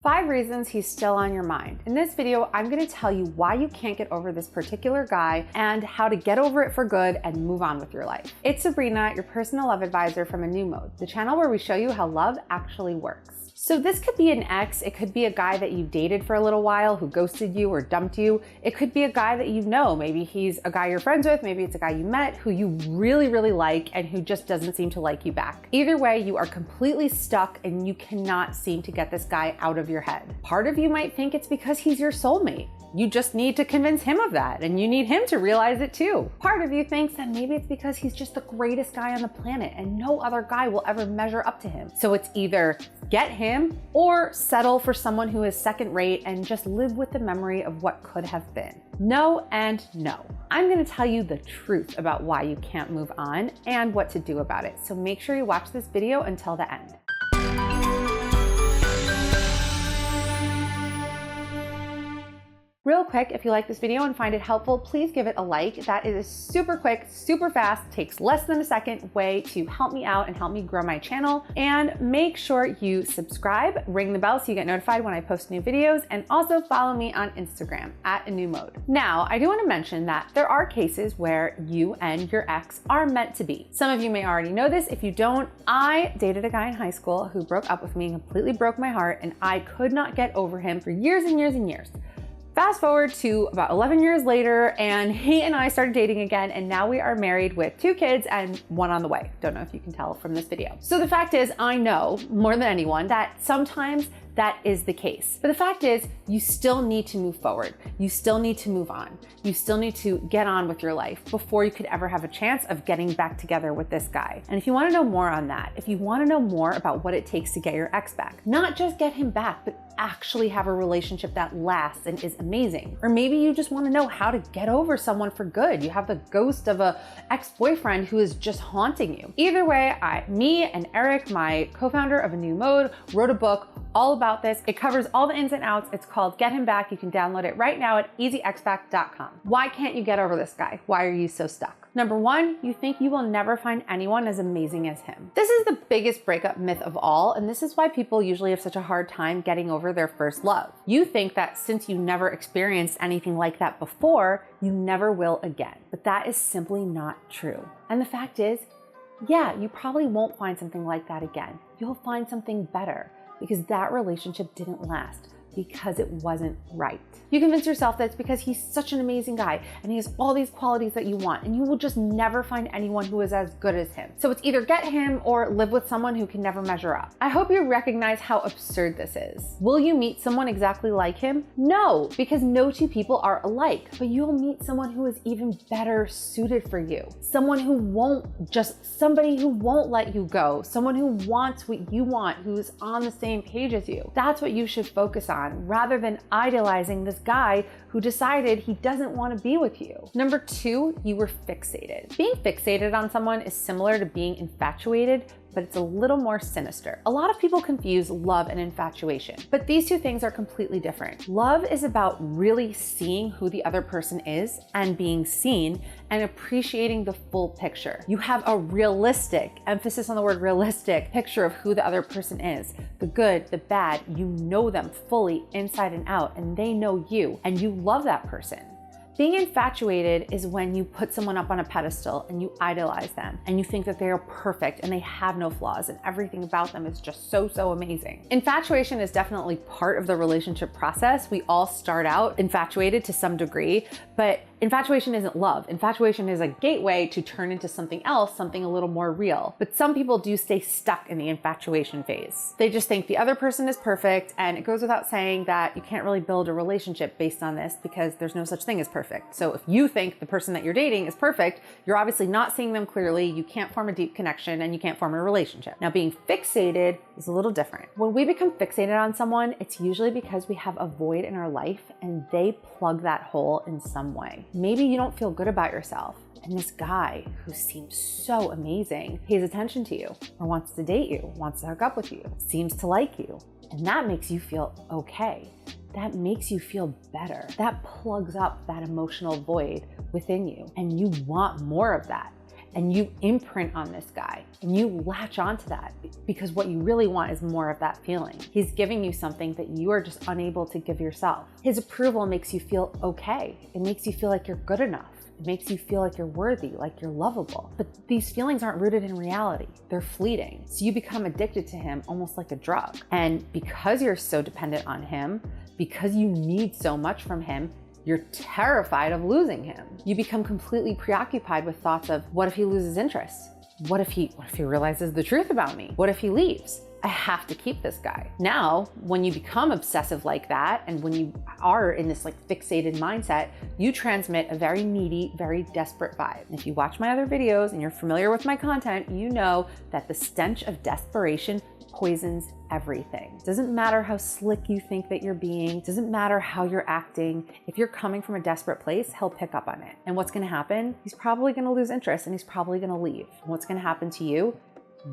5 reasons he's still on your mind. In this video, I'm gonna tell you why you can't get over this particular guy and how to get over it for good and move on with your life. It's Sabrina, your personal love advisor from A New Mode, the channel where we show you how love actually works. So this could be an ex, it could be a guy that you dated for a little while who ghosted you or dumped you. It could be a guy that you know, maybe he's a guy you're friends with, maybe it's a guy you met who you really like and who just doesn't seem to like you back. Either way, you are completely stuck and you cannot seem to get this guy out of your head. Part of you might think it's because he's your soulmate. You just need to convince him of that, and you need him to realize it too. Part of you thinks that maybe it's because he's just the greatest guy on the planet and no other guy will ever measure up to him. So it's either get him or settle for someone who is second rate and just live with the memory of what could have been. No and no. I'm gonna tell you the truth about why you can't move on and what to do about it. So make sure you watch this video until the end. Real quick, if you like this video and find it helpful, please give it a like. That is a super quick, super fast, takes less than a second way to help me out and help me grow my channel. And make sure you subscribe, ring the bell so you get notified when I post new videos, and also follow me on Instagram at A New Mode. Now, I do want to mention that there are cases where you and your ex are meant to be. Some of you may already know this. If you don't, I dated a guy in high school who broke up with me and completely broke my heart, and I could not get over him for years and years and years. Fast forward to about 11 years later, and he and I started dating again, and now we are married with 2 kids and 1 on the way. Don't know if you can tell from this video. So the fact is, I know more than anyone that sometimes that is the case. But the fact is, you still need to move forward. You still need to move on. You still need to get on with your life before you could ever have a chance of getting back together with this guy. And if you want to know more on that, if you want to know more about what it takes to get your ex back, not just get him back, but actually have a relationship that lasts and is amazing. Or maybe you just want to know how to get over someone for good. You have the ghost of a ex-boyfriend who is just haunting you. Either way, me and Eric, my co-founder of A New Mode, wrote a book all about this. It covers all the ins and outs. It's called Get Him Back. You can download it right now at easyxback.com. Why can't you get over this guy? Why are you so stuck? Number 1, you think you will never find anyone as amazing as him. This is the biggest breakup myth of all, and this is why people usually have such a hard time getting over their first love. You think that since you never experienced anything like that before, you never will again. But that is simply not true. And the fact is, yeah, you probably won't find something like that again. You'll find something better because that relationship didn't last, because it wasn't right. You convince yourself that it's because he's such an amazing guy and he has all these qualities that you want, and you will just never find anyone who is as good as him. So it's either get him or live with someone who can never measure up. I hope you recognize how absurd this is. Will you meet someone exactly like him? No, because no 2 people are alike, but you'll meet someone who is even better suited for you. Somebody who won't let you go. Someone who wants what you want, who's on the same page as you. That's what you should focus on, rather than idolizing this guy who decided he doesn't want to be with you. Number 2, you were fixated. Being fixated on someone is similar to being infatuated, but it's a little more sinister. A lot of people confuse love and infatuation, but these 2 things are completely different. Love is about really seeing who the other person is and being seen and appreciating the full picture. You have a realistic, emphasis on the word realistic, picture of who the other person is. The good, the bad, you know them fully inside and out, and they know you, and you love that person. Being infatuated is when you put someone up on a pedestal and you idolize them and you think that they are perfect and they have no flaws and everything about them is just so amazing. Infatuation is definitely part of the relationship process. We all start out infatuated to some degree, but infatuation isn't love. Infatuation is a gateway to turn into something else, something a little more real. But some people do stay stuck in the infatuation phase. They just think the other person is perfect, and it goes without saying that you can't really build a relationship based on this because there's no such thing as perfect. So if you think the person that you're dating is perfect, you're obviously not seeing them clearly, you can't form a deep connection, and you can't form a relationship. Now, being fixated is a little different. When we become fixated on someone, it's usually because we have a void in our life and they plug that hole in some way. Maybe you don't feel good about yourself, and this guy who seems so amazing pays attention to you or wants to date you, wants to hook up with you, seems to like you, and that makes you feel okay. That makes you feel better. That plugs up that emotional void within you, and you want more of that. and you imprint on this guy and you latch onto that because what you really want is more of that feeling. He's giving you something that you are just unable to give yourself. His approval makes you feel okay. It makes you feel like you're good enough. It makes you feel like you're worthy, like you're lovable. But these feelings aren't rooted in reality. They're fleeting. So you become addicted to him almost like a drug. And because you're so dependent on him, because you need so much from him, you're terrified of losing him. You become completely preoccupied with thoughts of, what if he loses interest? What if he realizes the truth about me? What if he leaves? I have to keep this guy. Now, when you become obsessive like that, and when you are in this like fixated mindset, you transmit a very needy, very desperate vibe. And if you watch my other videos and you're familiar with my content, you know that the stench of desperation poisons everything. Doesn't matter how slick you think that you're being, doesn't matter how you're acting. If you're coming from a desperate place, he'll pick up on it. And what's gonna happen? He's probably gonna lose interest and he's probably gonna leave. And what's gonna happen to you?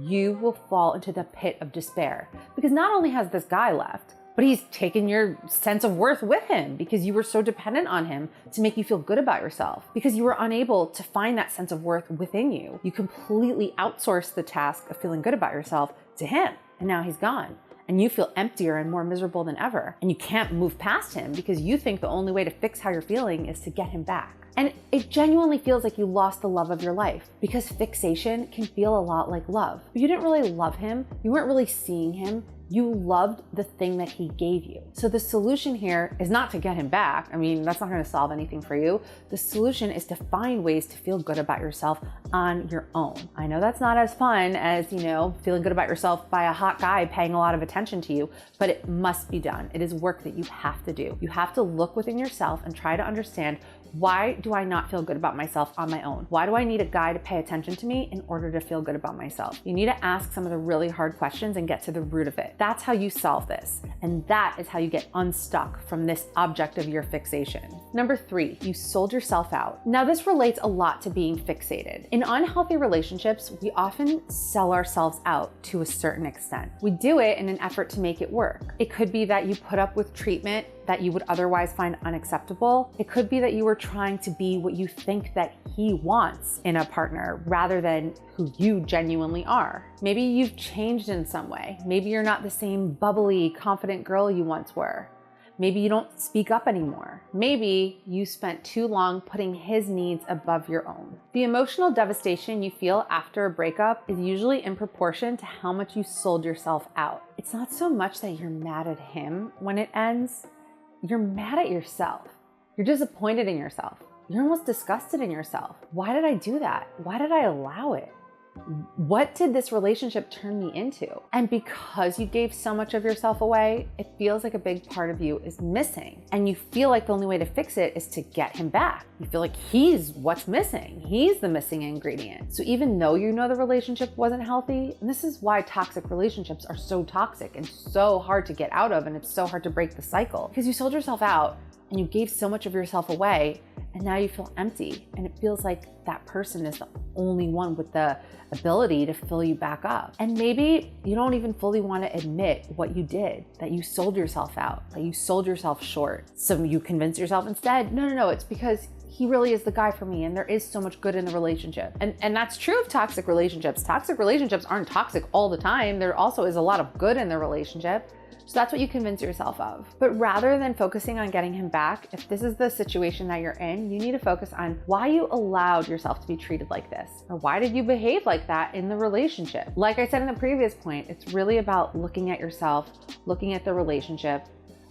You will fall into the pit of despair, because not only has this guy left, but he's taken your sense of worth with him because you were so dependent on him to make you feel good about yourself, because you were unable to find that sense of worth within you. You completely outsourced the task of feeling good about yourself to him, and now he's gone. And you feel emptier and more miserable than ever. And you can't move past him because you think the only way to fix how you're feeling is to get him back. And it genuinely feels like you lost the love of your life, because fixation can feel a lot like love. But you didn't really love him. You weren't really seeing him. You loved the thing that he gave you. So the solution here is not to get him back. I mean, that's not going to solve anything for you. The solution is to find ways to feel good about yourself on your own. I know that's not as fun as, feeling good about yourself by a hot guy paying a lot of attention to you, but it must be done. It is work that you have to do. You have to look within yourself and try to understand, why do I not feel good about myself on my own? Why do I need a guy to pay attention to me in order to feel good about myself? You need to ask some of the really hard questions and get to the root of it. That's how you solve this. And that is how you get unstuck from this object of your fixation. Number 3, you sold yourself out. Now this relates a lot to being fixated. In unhealthy relationships, we often sell ourselves out to a certain extent. We do it in an effort to make it work. It could be that you put up with treatment that you would otherwise find unacceptable. It could be that you were trying to be what you think that he wants in a partner rather than who you genuinely are. Maybe you've changed in some way. Maybe you're not the same bubbly, confident girl you once were. Maybe you don't speak up anymore. Maybe you spent too long putting his needs above your own. The emotional devastation you feel after a breakup is usually in proportion to how much you sold yourself out. It's not so much that you're mad at him when it ends. You're mad at yourself. You're disappointed in yourself. You're almost disgusted in yourself. Why did I do that? Why did I allow it? What did this relationship turn me into? And because you gave so much of yourself away, it feels like a big part of you is missing. And you feel like the only way to fix it is to get him back. You feel like he's what's missing. He's the missing ingredient. So even though you know the relationship wasn't healthy, and this is why toxic relationships are so toxic and so hard to get out of, and it's so hard to break the cycle, because you sold yourself out and you gave so much of yourself away, and now you feel empty, and it feels like that person is the only one with the ability to fill you back up. And maybe you don't even fully want to admit what you did, that you sold yourself out, that you sold yourself short. So you convince yourself instead, no, it's because he really is the guy for me and there is so much good in the relationship. And that's true of toxic relationships. Toxic relationships aren't toxic all the time. There also is a lot of good in the relationship. So that's what you convince yourself of. But rather than focusing on getting him back, if this is the situation that you're in, you need to focus on why you allowed yourself to be treated like this, or why did you behave like that in the relationship? Like I said in the previous point, it's really about looking at yourself, looking at the relationship,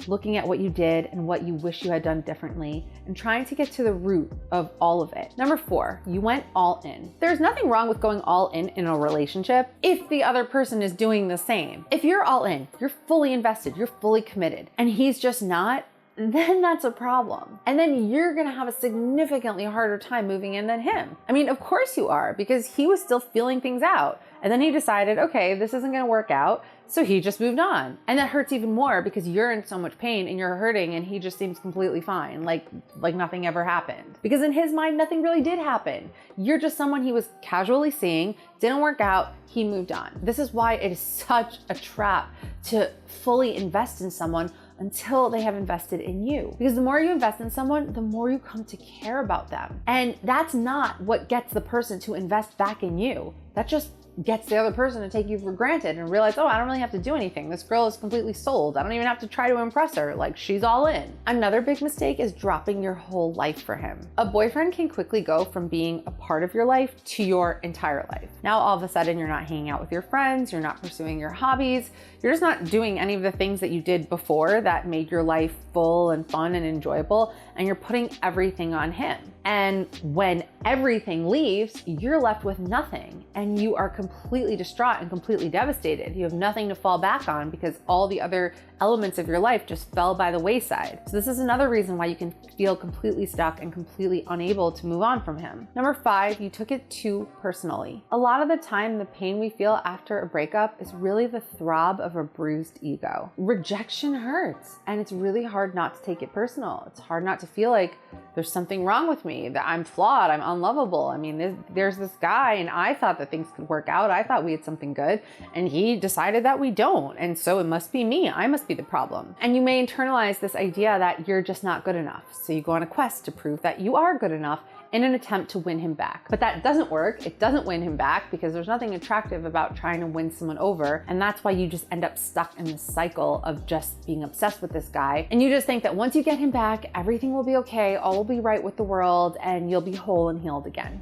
looking at what you did and what you wish you had done differently, and trying to get to the root of all of it. Number 4, you went all in. There's nothing wrong with going all in a relationship if the other person is doing the same. If you're all in, you're fully invested, you're fully committed, and he's just not, then that's a problem. And then you're gonna have a significantly harder time moving in than him. I mean, of course you are, because he was still feeling things out. And then he decided, okay, this isn't gonna work out. So he just moved on. And that hurts even more because you're in so much pain and you're hurting and he just seems completely fine, like nothing ever happened. Because in his mind, nothing really did happen. You're just someone he was casually seeing, didn't work out, he moved on. This is why it is such a trap to fully invest in someone until they have invested in you. Because the more you invest in someone, the more you come to care about them. And that's not what gets the person to invest back in you. That just gets the other person to take you for granted and realize, oh, I don't really have to do anything. This girl is completely sold. I don't even have to try to impress her. Like, she's all in. Another big mistake is dropping your whole life for him. A boyfriend can quickly go from being a part of your life to your entire life. Now, all of a sudden, you're not hanging out with your friends. You're not pursuing your hobbies. You're just not doing any of the things that you did before that made your life full and fun and enjoyable. And you're putting everything on him. And when everything leaves, you're left with nothing. And you are completely distraught and completely devastated. You have nothing to fall back on because all the other elements of your life just fell by the wayside. So this is another reason why you can feel completely stuck and completely unable to move on from him. Number 5, you took it too personally. A lot of the time, the pain we feel after a breakup is really the throb of a bruised ego. Rejection hurts, and it's really hard not to take it personal. It's hard not to feel like there's something wrong with me, that I'm flawed, I'm unlovable. I mean, there's this guy, and I thought that things could work out. I thought we had something good, and he decided that we don't. And so it must be me. I must be the problem. And you may internalize this idea that you're just not good enough. So you go on a quest to prove that you are good enough in an attempt to win him back. But that doesn't work. It doesn't win him back because there's nothing attractive about trying to win someone over. And that's why you just end up stuck in this cycle of just being obsessed with this guy. And you just think that once you get him back, everything will be okay, all will be right with the world, and you'll be whole and healed again.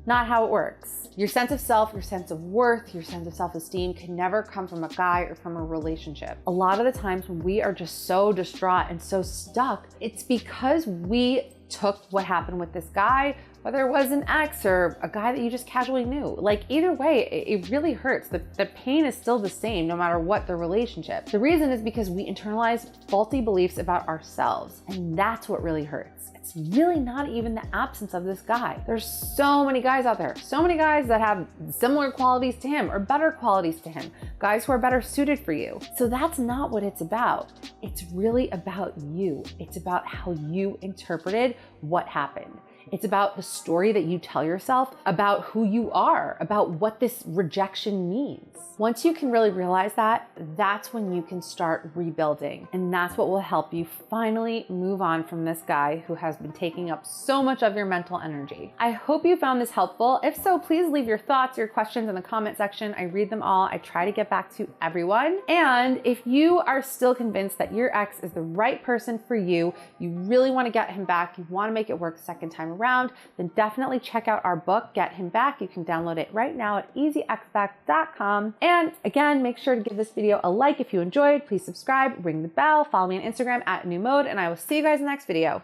Not how it works. Your sense of self, your sense of worth, your sense of self-esteem can never come from a guy or from a relationship. A lot of the times when we are just so distraught and so stuck, it's because we took what happened with this guy, whether it was an ex or a guy that you just casually knew. Like, either way, it really hurts. The pain is still the same no matter what the relationship. The reason is because we internalize faulty beliefs about ourselves, and that's what really hurts. It's really not even the absence of this guy. There's so many guys out there, so many guys that have similar qualities to him or better qualities to him, guys who are better suited for you. So that's not what it's about. It's really about you. It's about how you interpreted what happened. It's about the story that you tell yourself about who you are, about what this rejection means. Once you can really realize that, that's when you can start rebuilding. And that's what will help you finally move on from this guy who has been taking up so much of your mental energy. I hope you found this helpful. If so, please leave your thoughts, your questions in the comment section. I read them all. I try to get back to everyone. And if you are still convinced that your ex is the right person for you, you really want to get him back, you want to make it work the second time around, then definitely check out our book, Get Him Back. You can download it right now at easyexback.com. And again, make sure to give this video a like if you enjoyed. Please subscribe, ring the bell, follow me on Instagram @newmode, and I will see you guys in the next video.